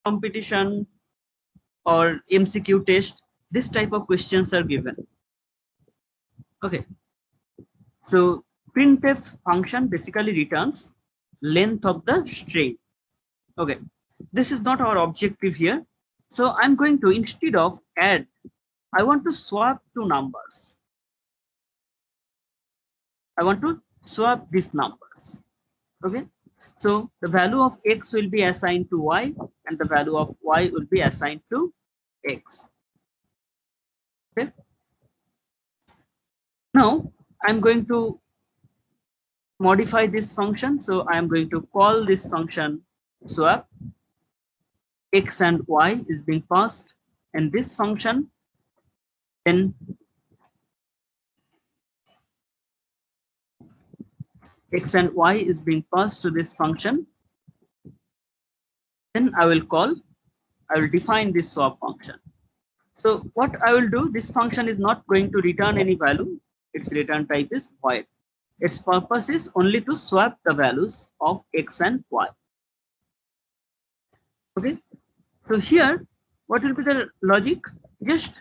competition or MCQ test, this type of questions are given. Okay, so printf function basically returns length of the string. Okay, this is not our objective here. So I'm going to, instead of add, I want to swap two numbers. I want to swap these numbers. Okay, so the value of x will be assigned to y and the value of y will be assigned to x. Okay, now I'm going to modify this function. So I am going to call this function swap. X and y is being passed and this function, then x and y is being passed to this function. Then I will define this swap function. So what I will do, this function is not going to return any value. Its return type is void. Its purpose is only to swap the values of x and y. Okay, so here what will be the logic? Just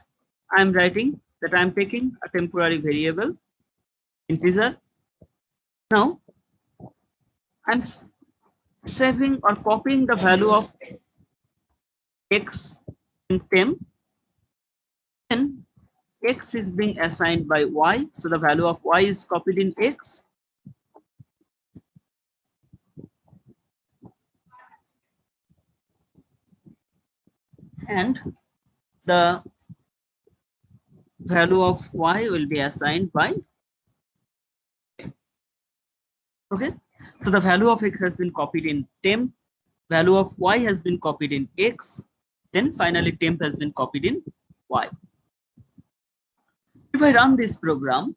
I am writing that I am taking a temporary variable integer. Now I'm saving or copying the value of x in temp. Then x is being assigned by y, so the value of y is copied in x. And the value of y will be assigned by. Okay, so the value of x has been copied in temp, value of y has been copied in x, then finally temp has been copied in y. If I run this program,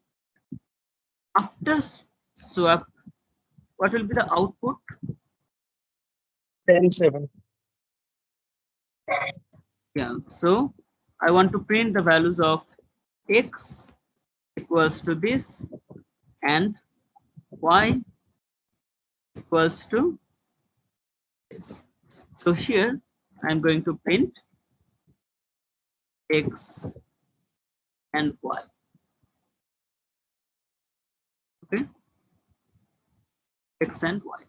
after swap, what will be the output? 10-7. Yeah, so I want to print the values of x equals to this and y equals to this. So here I'm going to print x and y. Okay, x and y.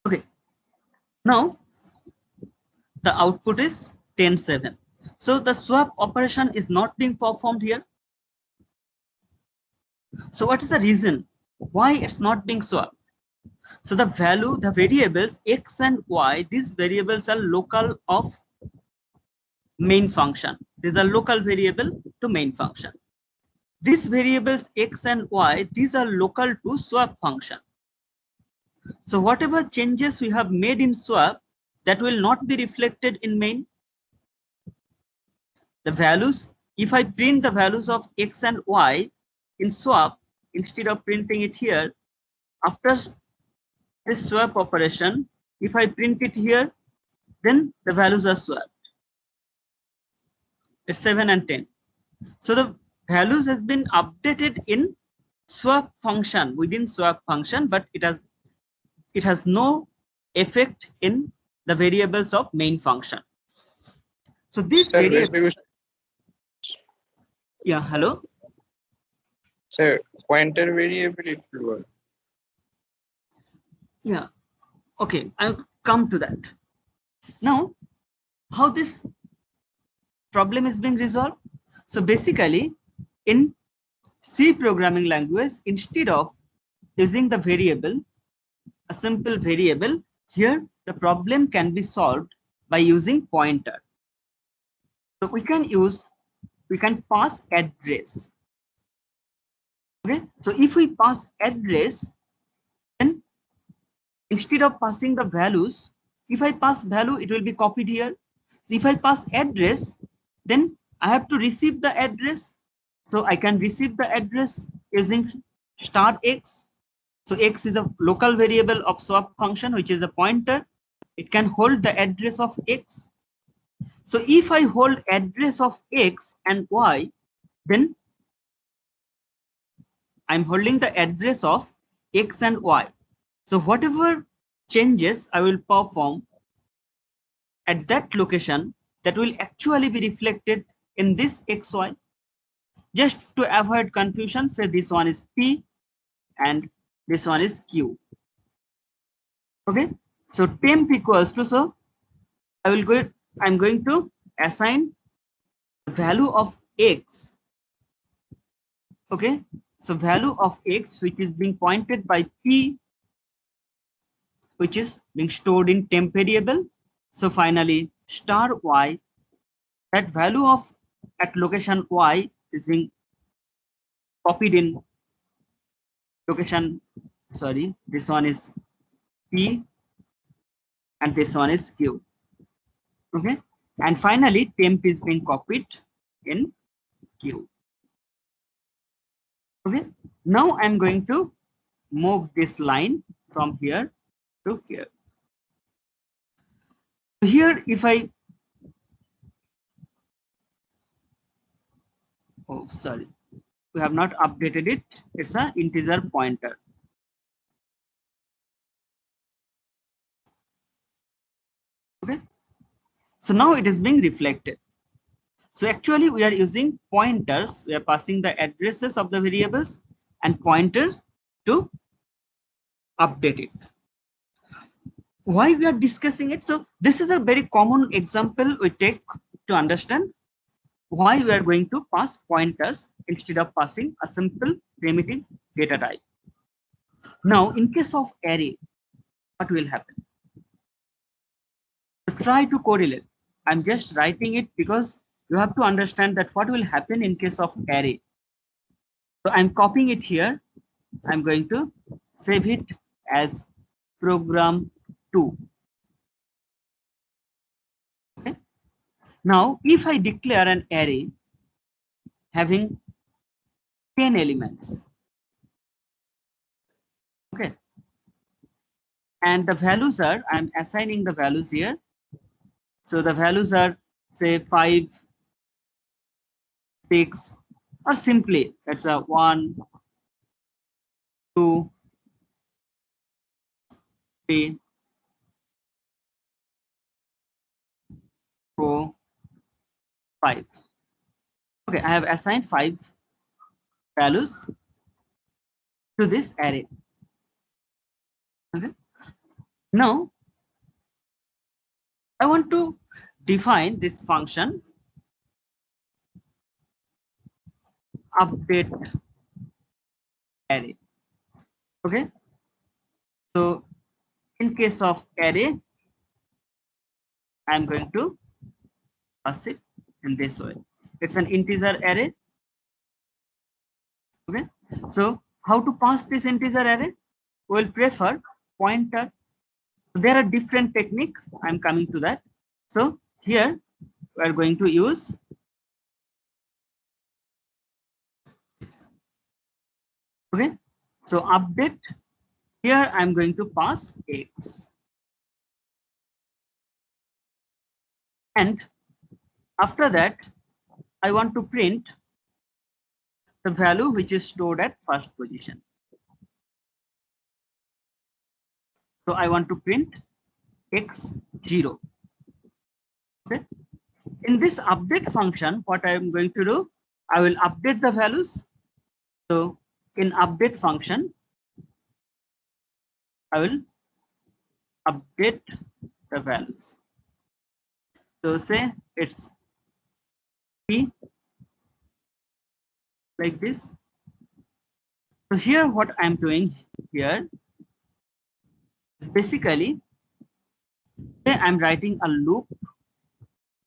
Okay, now the output is 10-7. So the swap operation is not being performed here. So what is the reason why it's not being swapped? So the value, the variables x and y, these variables are local of main function. These are local variable to main function. These variables x and y, these are local to swap function. So whatever changes we have made in swap, that will not be reflected in main. The values, if I print the values of x and y in swap, instead of printing it here, after this swap operation, if I print it here, then the values are swapped. It's 7 and 10. So the values has been updated in swap function, within swap function, but it has no effect in the variables of main function. So this variable, yeah, hello. So pointer variable it will work. Yeah, okay, I'll come to that. Now, how this problem is being resolved? So basically, in C programming language, instead of using the variable, a simple variable, here the problem can be solved by using pointer. So we can pass address. Okay, so if we pass address, then instead of passing the values, if I pass value, it will be copied here. So if I pass address, then I have to receive the address. So I can receive the address using *x. So x is a local variable of swap function, which is a pointer. It can hold the address of x. So if I hold address of x and y, then I'm holding the address of x and y. So whatever changes I will perform at that location that will actually be reflected in this XY. Just to avoid confusion, say this one is P and this one is Q. Okay, so temp equals to, so I'm going to assign the value of X. Okay, so value of X, which is being pointed by P, which is being stored in temp variable. So finally star Y, that value of at location Y is being copied in location, sorry, this one is P and this one is Q. Okay, and finally temp is being copied in Q. Okay, now I'm going to move this line from here to here. Here if I, oh sorry, we have not updated it, it's an integer pointer. Okay, so now it is being reflected. So actually we are using pointers, we are passing the addresses of the variables and pointers to update it. Why we are discussing it? So this is a very common example we take to understand why we are going to pass pointers instead of passing a simple primitive data type. Now in case of array, what will happen? So try to correlate. I'm just writing it because you have to understand that what will happen in case of array. So I'm copying it here. I'm going to save it as program 2. Okay. Now if I declare an array having 10 elements, okay, and the values are, I'm assigning the values here. So the values are say 5, 6, or simply that's a 1, 2, 3, 4, 5. Okay, I have assigned 5 values to this array. Okay. Now I want to define this function update array. Okay, so in case of array, I'm going to pass it in this way. It's an integer array. Okay, so how to pass this integer array? We'll prefer pointer. There are different techniques. I'm coming to that. So here we are going to use okay. So update, here I'm going to pass X. And after that, I want to print the value which is stored at first position. So I want to print X0. Okay. In this update function, what I am going to do, I will update the values. So in update function, I will update the values. So say it's P like this. So here what I'm doing here is basically say I'm writing a loop.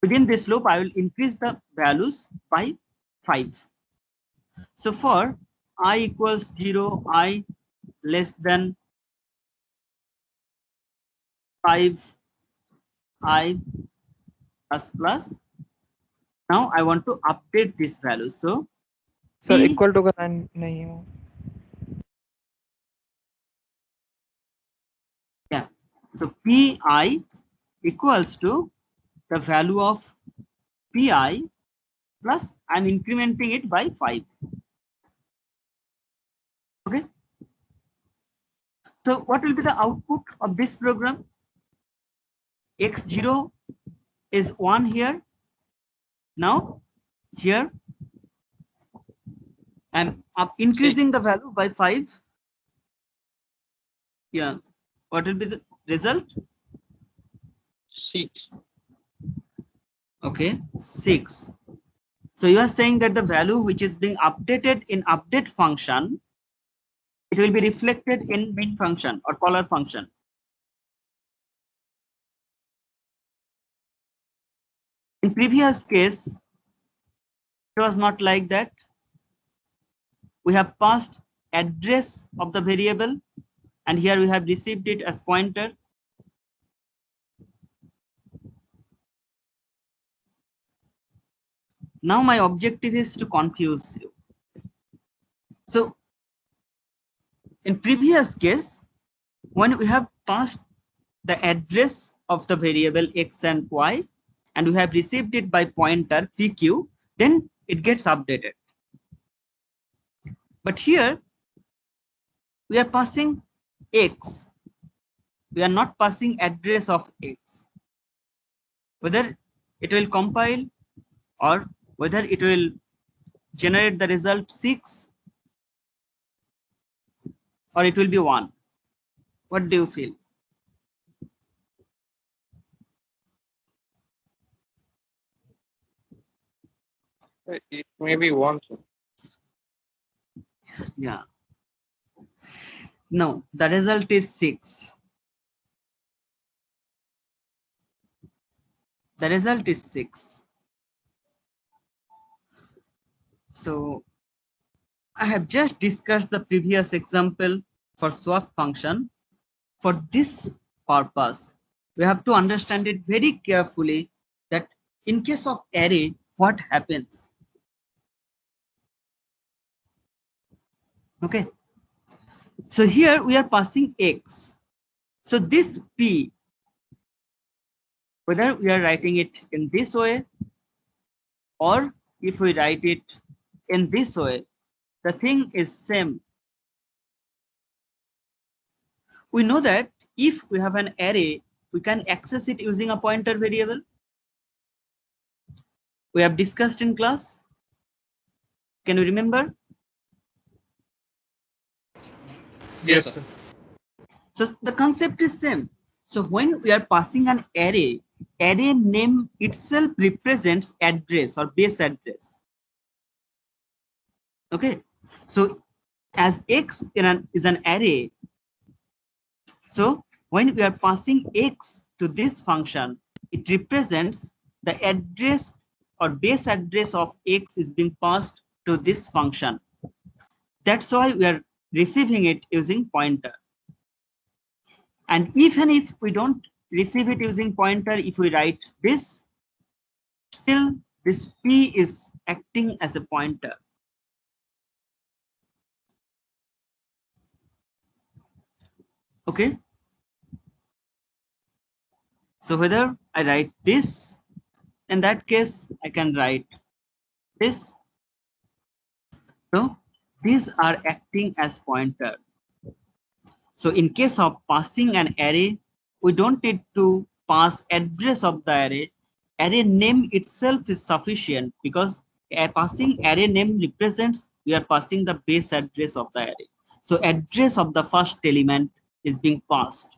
Within this loop, I will increase the values by 5. So for I equals 0, I less than 5, I plus. Now I want to update this value. So sir P, equal to का नहीं हो. yeah. So Pi equals to the value of Pi plus I'm incrementing it by 5. Okay. So what will be the output of this program? X0 is 1 here. Now here I'm increasing the value by 5. Yeah. What will be the result? 6. Okay, 6. So you are saying that the value which is being updated in update function, it will be reflected in min function or caller function. In previous case, it was not like that. We have passed address of the variable, and here we have received it as pointer. Now my objective is to confuse you. So in previous case, when we have passed the address of the variable x and y, and we have received it by pointer pq, then it gets updated. But here we are passing x. We are not passing address of x. Whether it will compile or whether it will generate the result 6 or it will be 1. What do you feel? It may be 1. Yeah. No, the result is 6. The result is 6. So I have just discussed the previous example for swap function. For this purpose, we have to understand it very carefully that in case of array, what happens? Okay. So here we are passing x. So this p, whether we are writing it in this way or if we write it in this way, the thing is same. We know that if we have an array, we can access it using a pointer variable. We have discussed in class. Can you remember? Yes, sir. So the concept is same. So when we are passing an array, array name itself represents address or base address. Okay. So as x is an array, so when we are passing x to this function, it represents the address or base address of x is being passed to this function. That's why we are receiving it using pointer. And even if we don't receive it using pointer, if we write this, still this p is acting as a pointer. Okay. So whether I write this, in that case, I can write this. So these are acting as pointer. So in case of passing an array, we don't need to pass address of the array. Array name itself is sufficient because passing array name represents we are passing the base address of the array. So address of the first element is being passed.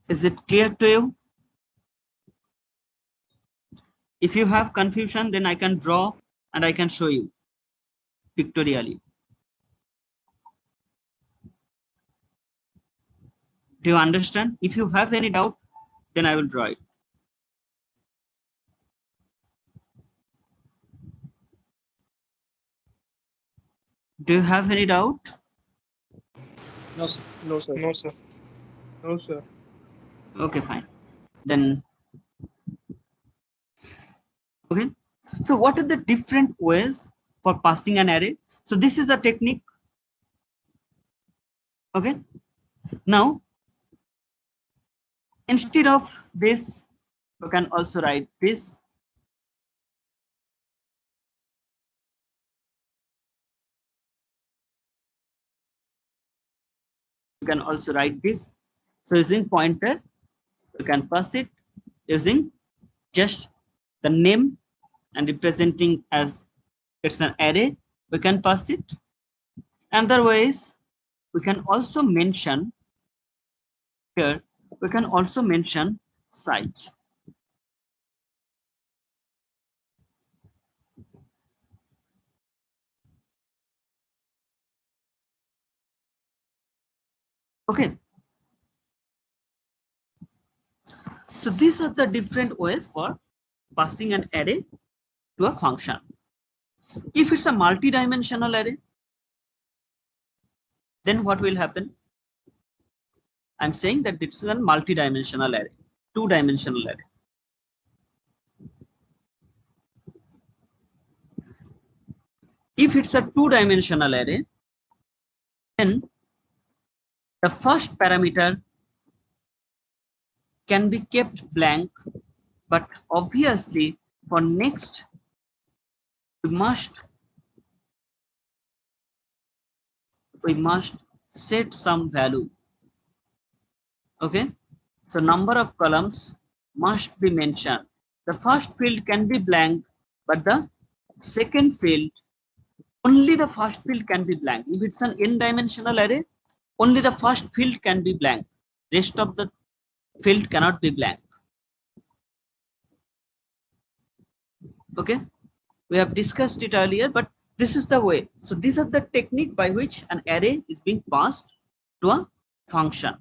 Is it clear to you? If you have confusion, then I can draw and I can show you pictorially. Do you understand? If you have any doubt, then I will draw it. Do you have any doubt? No, sir. No, sir. No, sir. No, sir. Okay, fine. Then, okay. So what are the different ways for passing an array? So this is a technique. Okay. Now, instead of this, you can also write this. can also write this. So using pointer, we can pass it using just the name and representing as it's an array, we can pass it. Another ways, we can also mention here, we can also mention size. Okay. So these are the different ways for passing an array to a function. If it's a multi-dimensional array, then what will happen? I'm saying that this is a multi-dimensional array, two-dimensional array. If it's a two-dimensional array, then the first parameter can be kept blank, but obviously for next we must set some value. Okay, so number of columns must be mentioned. The first field can be blank, but the second field, only the first field can be blank. If it's an n-dimensional array, only the first field can be blank. Rest of the field cannot be blank. Okay, we have discussed it earlier, but this is the way. So these are the technique by which an array is being passed to a function.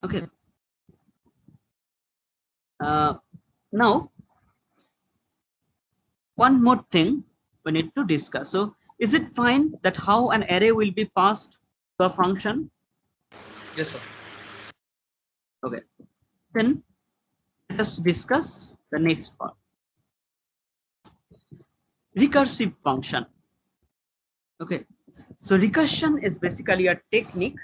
Okay. Now, one more thing we need to discuss. So is it fine that how an array will be passed to a function? Yes, sir. Okay. Then let us discuss the next part. Recursive function. Okay. So recursion is basically a technique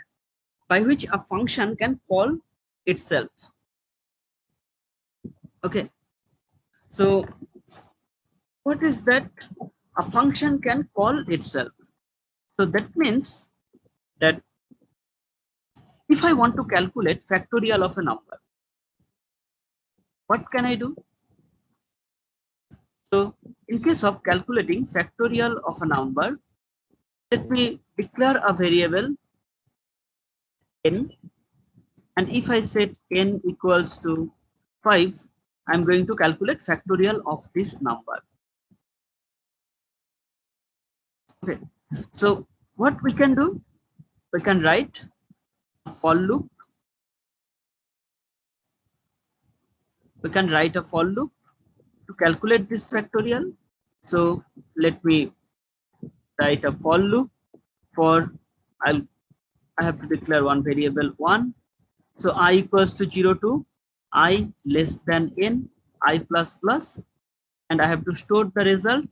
by which a function can call itself. Okay. So what is that? A function can call itself. So that means that if I want to calculate factorial of a number, what can I do? So in case of calculating factorial of a number, let me declare a variable n, and if I set n equals to 5, I'm going to calculate factorial of this number. Okay, so what we can do, we can write a for loop. We can write a for loop to calculate this factorial. So let me write a for loop for, I have to declare one variable 1. So I equals to 0 to I less than n, I plus plus, and I have to store the result.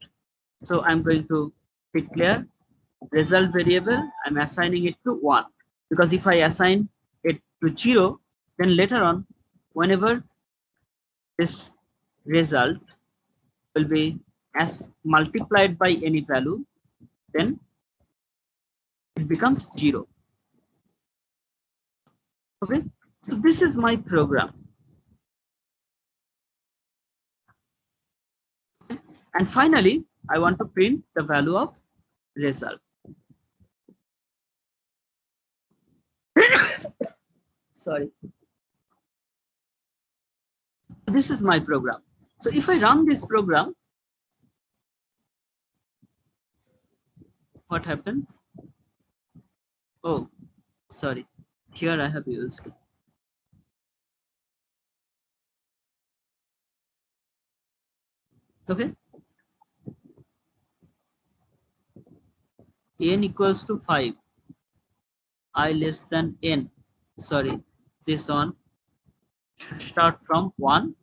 So I'm going to declare result variable. I'm assigning it to 1, because if I assign it to 0, then later on, whenever this result will be as multiplied by any value, then it becomes 0. Okay, so this is my program. Okay. And finally, I want to print the value of result. Sorry. This is my program. So if I run this program, what happens? Oh, sorry. Here I have used. Okay. N equals to 5. I less than n. Sorry, this one should start from 1,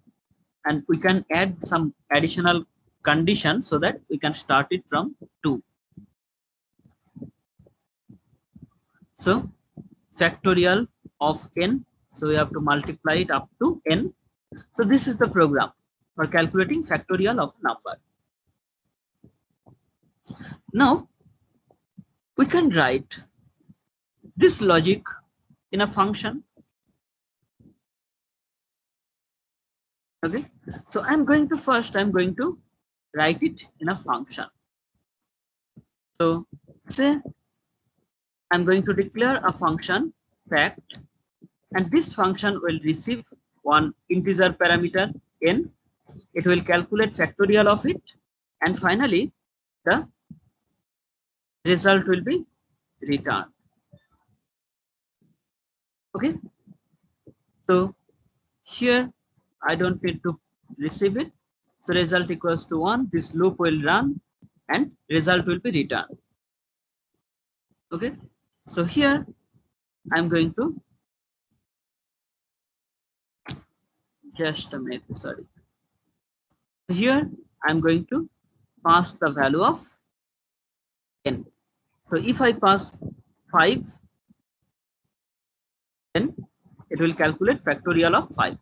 and we can add some additional condition so that we can start it from 2. So factorial of n, so we have to multiply it up to n. So this is the program for calculating factorial of number. Now we can write this logic in a function. Okay, so I'm going to write it in a function. So say I'm going to declare a function fact, and this function will receive one integer parameter n. It will calculate factorial of it, and finally the result will be returned. Okay, so here I don't need to receive it, so result equals to 1. This loop will run and result will be returned. Okay, so here I'm going to just a minute, sorry. Here I'm going to pass the value of n. So if I pass 5, then it will calculate factorial of 5.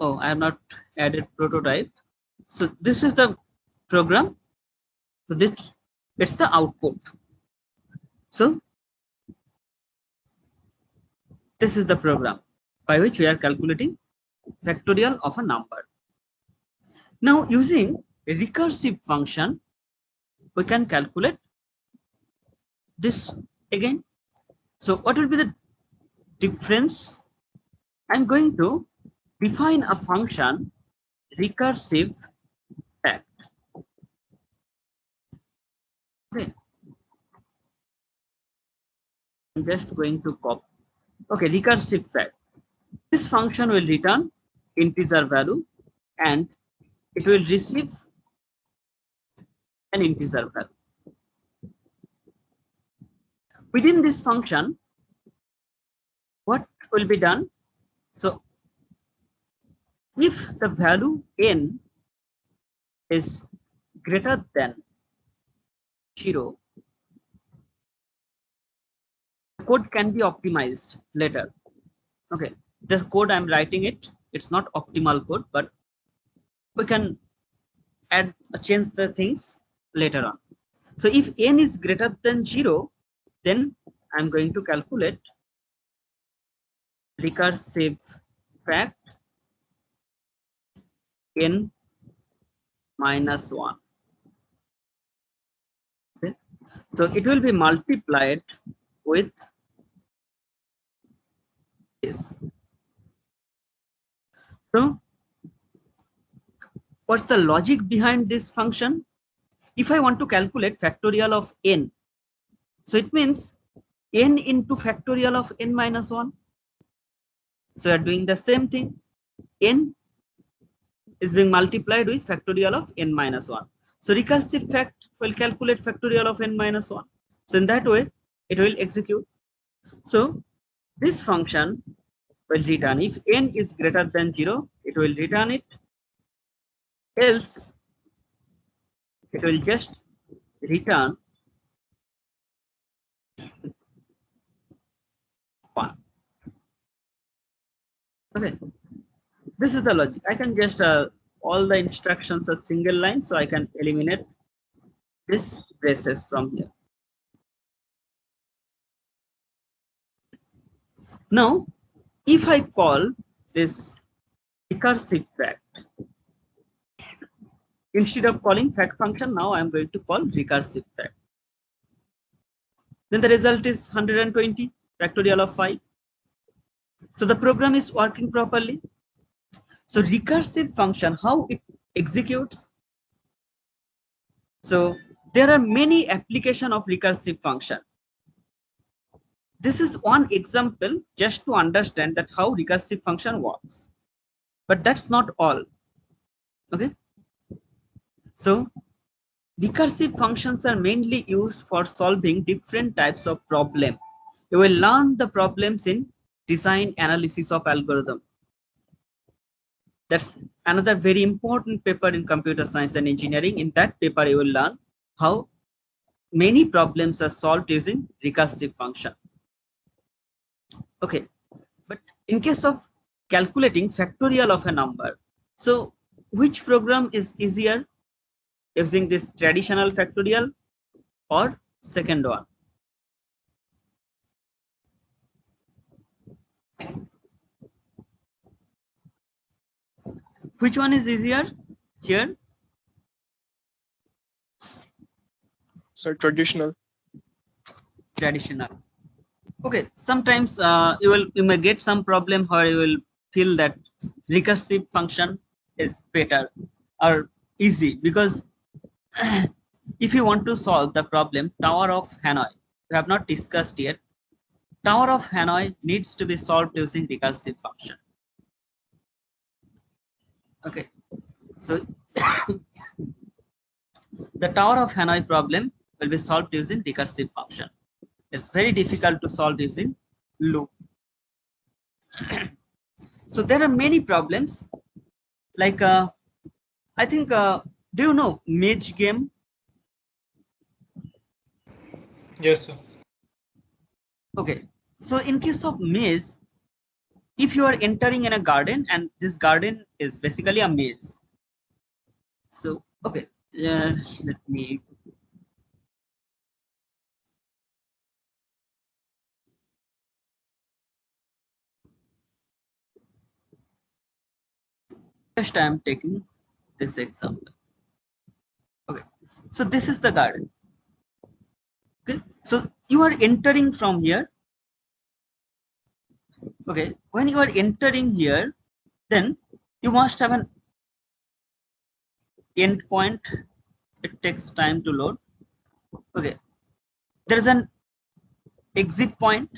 Oh, I have not added prototype. So this is the program. So this, it's the output. So this is the program by which we are calculating factorial of a number. Now using a recursive function, we can calculate this again. So what will be the difference? I'm going to define a function recursive fact. Okay, I'm just going to copy. Okay, recursive fact. This function will return integer value and it will receive an integer value. Within this function, what will be done? So if the value n is greater than 0, the code can be optimized later. Okay, this code I'm writing it, it's not optimal code, but we can add change the things later on. So if n is greater than 0, then I'm going to calculate recursive fact n minus 1. Okay, so it will be multiplied with this. So what's the logic behind this function? If I want to calculate factorial of n, so it means n into factorial of n minus 1. So we are doing the same thing. N is being multiplied with factorial of n minus 1. So recursive fact will calculate factorial of n minus 1. So in that way, it will execute. So this function will return if n is greater than 0, it will return it. Else, it will just return 1. Okay, this is the logic. I can just all the instructions are single line, so I can eliminate this braces from here. Now, if I call this recursive fact, instead of calling fact function, now I am going to call recursive fact. Then the result is 120 factorial of 5. So the program is working properly. So recursive function, how it executes? So there are many applications of recursive function. This is one example just to understand that how recursive function works. But that's not all. Okay. So recursive functions are mainly used for solving different types of problems. You will learn the problems in design analysis of algorithm. That's another very important paper in computer science and engineering. In that paper, you will learn how many problems are solved using recursive function. Okay, but in case of calculating factorial of a number, so which program is easier, using this traditional factorial or second one. Which one is easier here? Sir, traditional. Traditional. Okay, sometimes you may get some problem where you will feel that recursive function is better or easy, because if you want to solve the problem Tower of Hanoi, we have not discussed yet. Tower of Hanoi needs to be solved using recursive function. Okay, so the Tower of Hanoi problem will be solved using recursive function. It's very difficult to solve using loop. So there are many problems, like I think, do you know Maze game? Yes, sir. Okay, so in case of maze, if you are entering in a garden and this garden is basically a maze. So okay, let me. First, I am taking this example. Okay, so this is the garden. Okay, so you are entering from here. Okay, when you are entering here, then you must have an end point. It takes time to load. Okay, there is an exit point.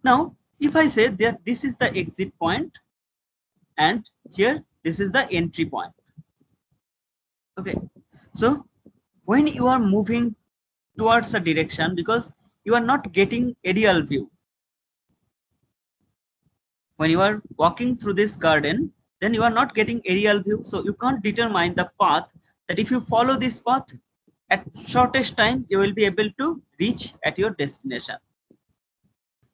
Now, if I say that this is the exit point and here this is the entry point. Okay, so when you are moving towards a direction, because you are not getting aerial view, when you are walking through this garden, then you are not getting aerial view, so you can't determine the path, that if you follow this path at shortest time you will be able to reach at your destination.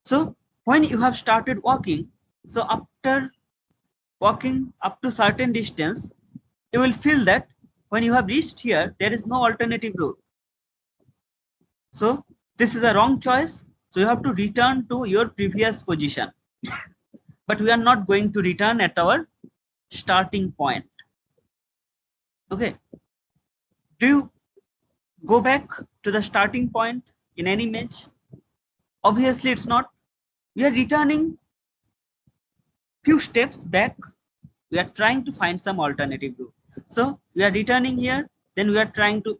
So when you have started walking, so after walking up to certain distance, you will feel that when you have reached here, there is no alternative route. So this is a wrong choice. So you have to return to your previous position. But we are not going to return at our starting point. Okay. Do you go back to the starting point in any match? Obviously, it's not. We are returning few steps back. We are trying to find some alternative route. So we are returning here, then we are trying to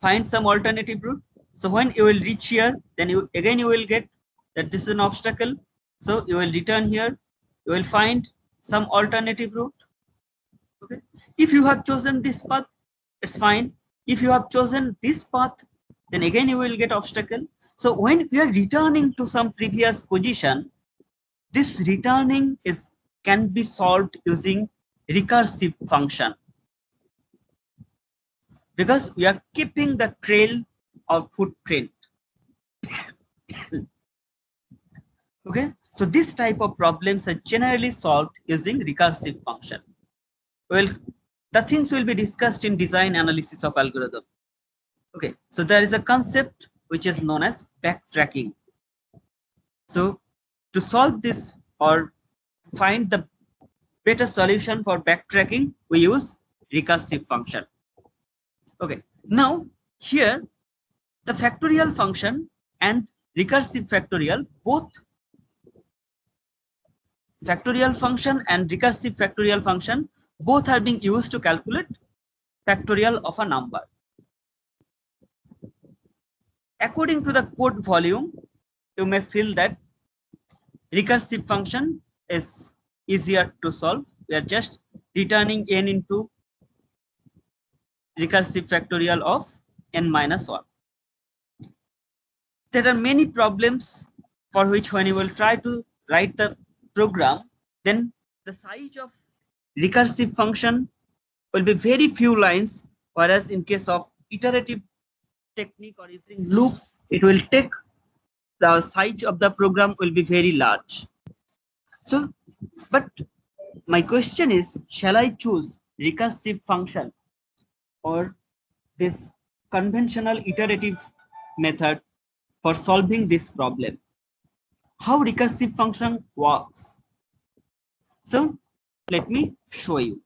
find some alternative route. So when you will reach here, then you will get that this is an obstacle. So you will return here, you will find some alternative route. Okay, if you have chosen this path, it's fine. If you have chosen this path, then again you will get obstacle. So when we are returning to some previous position, this returning can be solved using recursive function, because we are keeping the trail of footprint. Okay, so this type of problems are generally solved using recursive function. Well, the things will be discussed in design analysis of algorithm. Okay, so there is a concept which is known as backtracking. So to solve this or find the better solution for backtracking, we use recursive function. Okay, now here the factorial function and recursive factorial, both factorial function and recursive factorial function, both are being used to calculate factorial of a number. According to the code volume, you may feel that recursive function is easier to solve. We are just returning n into recursive factorial of n minus 1. There are many problems for which when you will try to write the program, then the size of recursive function will be very few lines, whereas in case of iterative technique or using loop, it will take the size of the program will be very large. So, but my question is, shall I choose recursive function or this conventional iterative method for solving this problem. How recursive function works. So let me show you.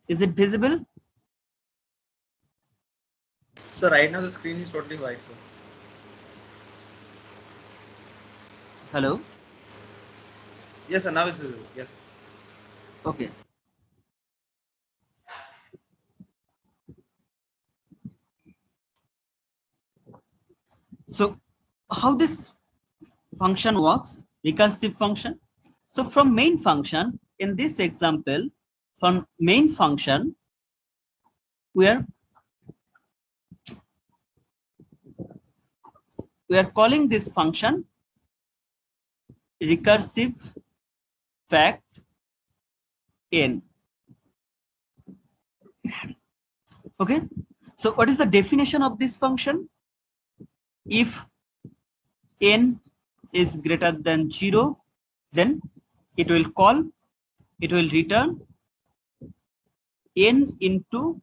Is it visible? So right now the screen is totally white, sir. Hello? Yes, sir. Now it's visible. Yes, sir. Okay. So how this function works, recursive function. So from main function, in this example, from main function, we are calling this function recursive fact n. Okay, so what is the definition of this function? If n is greater than 0, then it will return n into,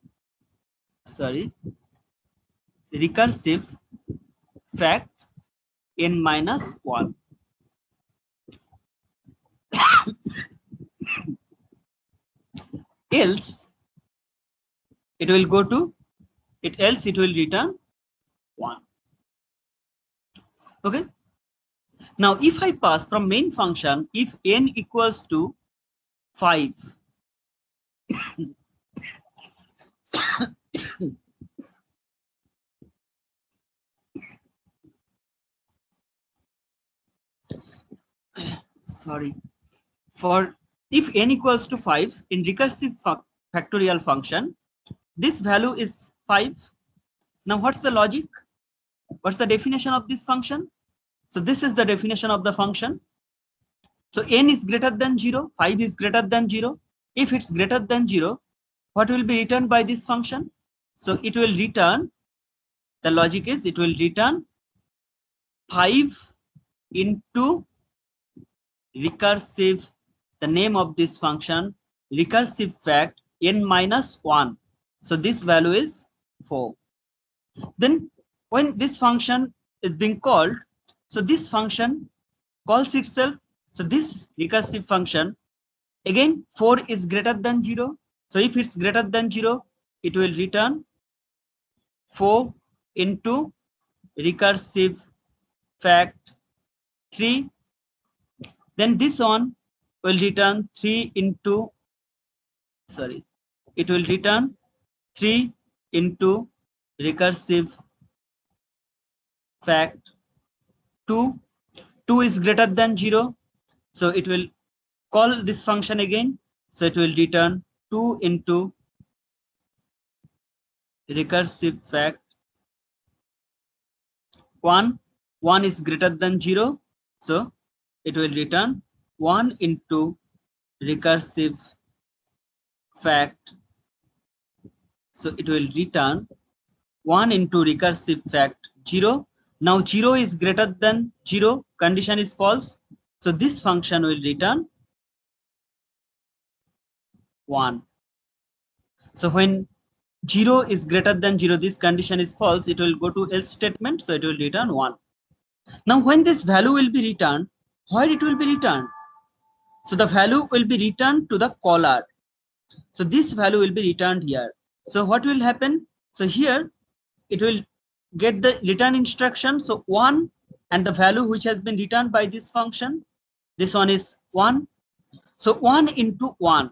recursive fact n minus 1. Else it will return 1. Okay, now if I pass from main function, if n equals to 5, if n equals to 5 in recursive factorial function, this value is 5. Now what's the logic? What's the definition of this function? So this is the definition of the function. So n is greater than 0, 5 is greater than 0. If it's greater than 0, what will be returned by this function? So it will return, the logic is it will return 5 into recursive, the name of this function, recursive fact n minus 1. So this value is 4. Then when this function is being called, so this function calls itself, so this recursive function, again 4 is greater than 0. So if it's greater than 0, it will return 4 into recursive fact 3. Then this one will return 3 into, it will return 3 into recursive fact 2. 2 is greater than 0. So it will call this function again. So it will return 2 into recursive fact 1. 1 is greater than 0. So it will return 1 into recursive fact. So it will return 1 into recursive fact 0. Now 0 is greater than 0, condition is false. So this function will return 1. So when 0 is greater than 0, this condition is false, it will go to else statement, so it will return 1. Now when this value will be returned, where it will be returned? So the value will be returned to the caller. So this value will be returned here. So what will happen? So here it will get the return instruction. So 1 and the value which has been returned by this function, this one is 1. So 1 into 1.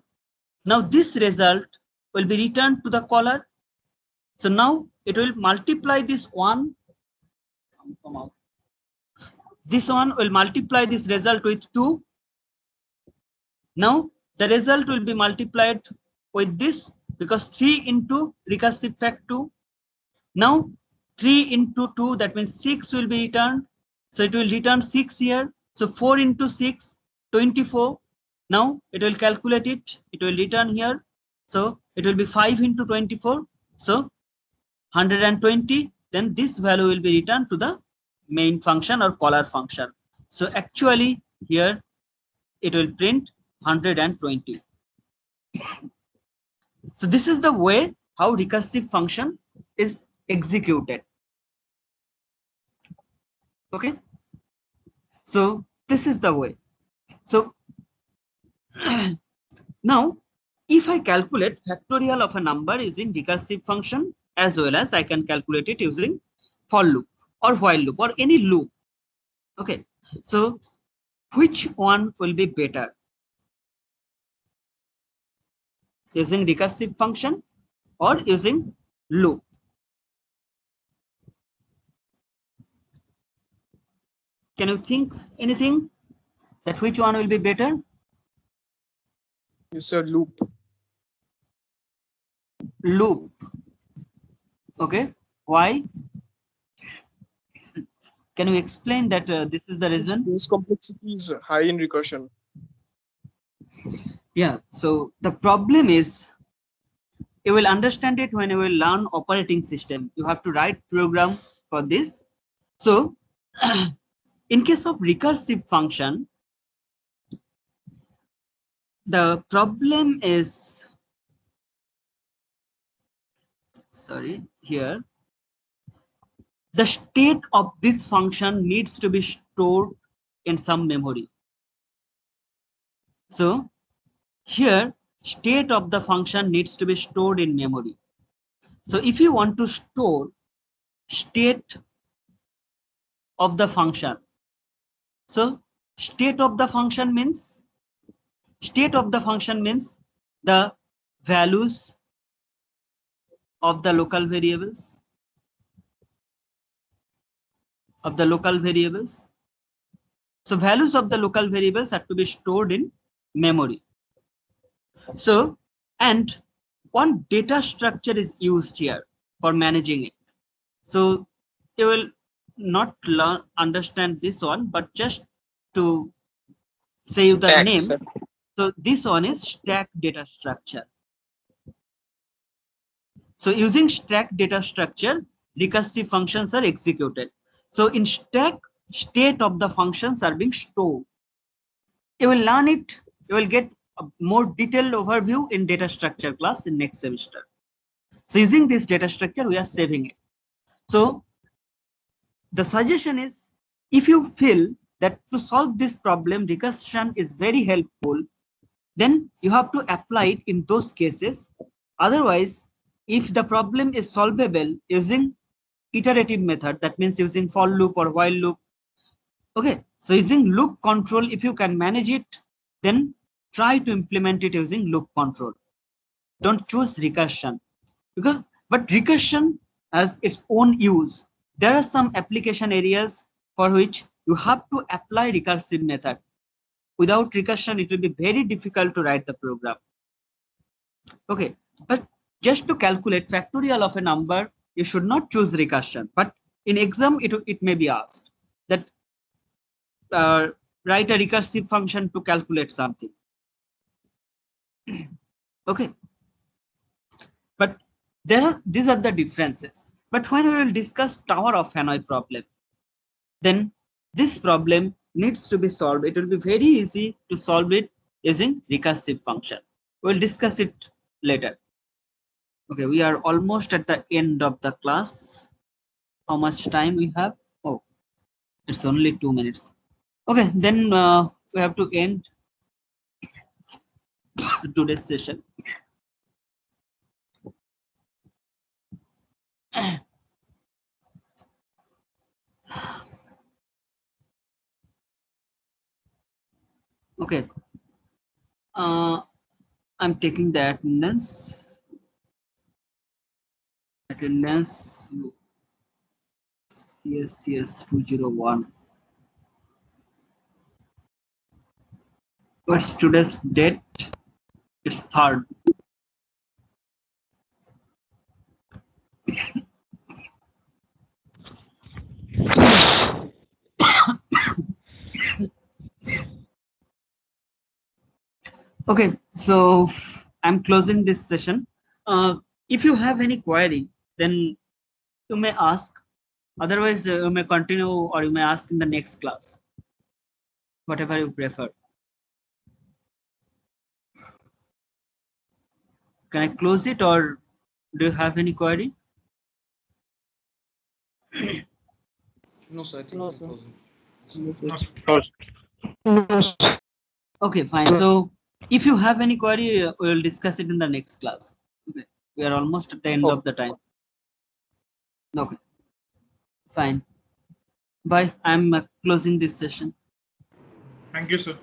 Now this result will be returned to the caller. So now it will multiply this 1. This one will multiply this result with 2. Now the result will be multiplied with this, because 3 into recursive fact 2. Now 3 into 2, that means 6 will be returned. So it will return 6 here. So 4 into 6, 24. Now it will calculate it. It will return here. So it will be 5 into 24. So 120, then this value will be returned to the main function or caller function. So actually here it will print 120. So this is the way how recursive function is executed. Okay, so this is the way. So now if I calculate factorial of a number using recursive function, as well as I can calculate it using for loop or while loop or any loop. Okay, so which one will be better, using recursive function or using loop? Can you think anything that which one will be better? Yes, sir. Loop. Loop. Okay, why? Can you explain that this is the reason? Space complexity is high in recursion. Yeah, so the problem is you will understand it when you will learn operating system. You have to write program for this. So in case of recursive function, the problem is, sorry, here the state of this function needs to be stored in some memory. So here state of the function needs to be stored in memory. So if you want to store state of the function, so state of the function means the values of the local variables So values of the local variables have to be stored in memory. So, and one data structure is used here for managing it. So you will not understand this one, but just to say the Stack, name. sir. So this one is stack data structure. So using stack data structure, recursive functions are executed. So in stack, state of the functions are being stored. You will learn it. You will get a more detailed overview in data structure class in next semester. So using this data structure, we are saving it. So the suggestion is, if you feel that to solve this problem, recursion is very helpful, then you have to apply it in those cases. Otherwise, if the problem is solvable using iterative method, that means using for loop or while loop. Okay, so using loop control, if you can manage it, then try to implement it using loop control. Don't choose recursion, but recursion has its own use. There are some application areas for which you have to apply recursive method. Without recursion, it will be very difficult to write the program. Okay, but just to calculate factorial of a number, you should not choose recursion. But in exam, it may be asked that write a recursive function to calculate something. Okay, but these are the differences. But when we will discuss Tower of Hanoi problem, then this problem needs to be solved. It will be very easy to solve it using recursive function. We'll discuss it later. Okay, we are almost at the end of the class. How much time we have? Oh, it's only 2 minutes. Okay, then we have to end today's session. Okay, I'm taking the attendance. CSCS 201. What's today's date? It's 3rd. Okay, so I'm closing this session. If you have any query, then you may ask. Otherwise, you may continue or you may ask in the next class. Whatever you prefer. Can I close it or do you have any query? No, sir. I think No, we'll sir. close it. Okay, fine. So if you have any query, we will discuss it in the next class. Okay. We are almost at the end of the time. Okay. Fine. Bye. I'm closing this session. Thank you, sir.